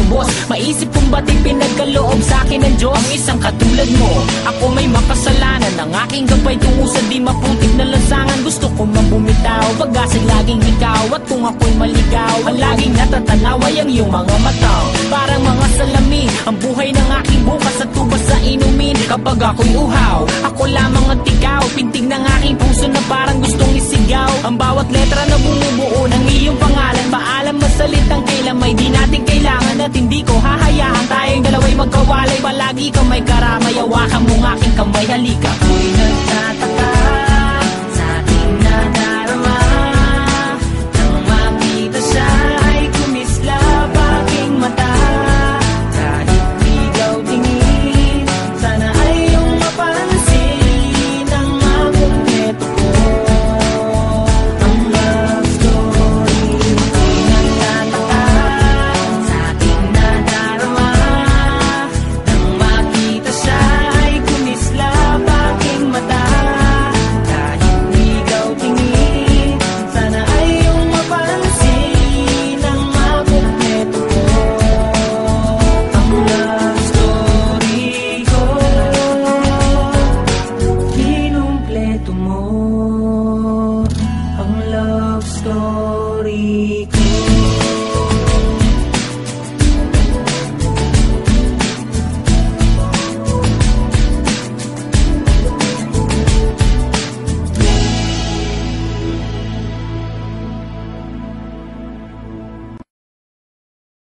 lubos. Maisip kung ba't pinagkaloob sa'kin ng Diyos ang isang katulad mo. Ako may makasalanan, ang aking gabay tungo sa di maputik na lansangan. Gusto ko man bumitaw, pag-asa'y laging ikaw. At kung ako'y maligaw, ang laging natatanaw ay ang iyong mga mata. Parang mga salamin, ang buhay ng aking bukas at tubas sa inumin. Kapag ako'y uhaw, ako lamang at ikaw. Pintig ng aking puso na parang gustong isigaw. Ang bawat letra na bumubuo ng iyong pangalan. Paalam na salitang kailan may di natin kailangan. At hindi ko hahayaan tayong dalawa'y magkawalay. Palagi ka may karamay, hawakan mong aking kamay, halika.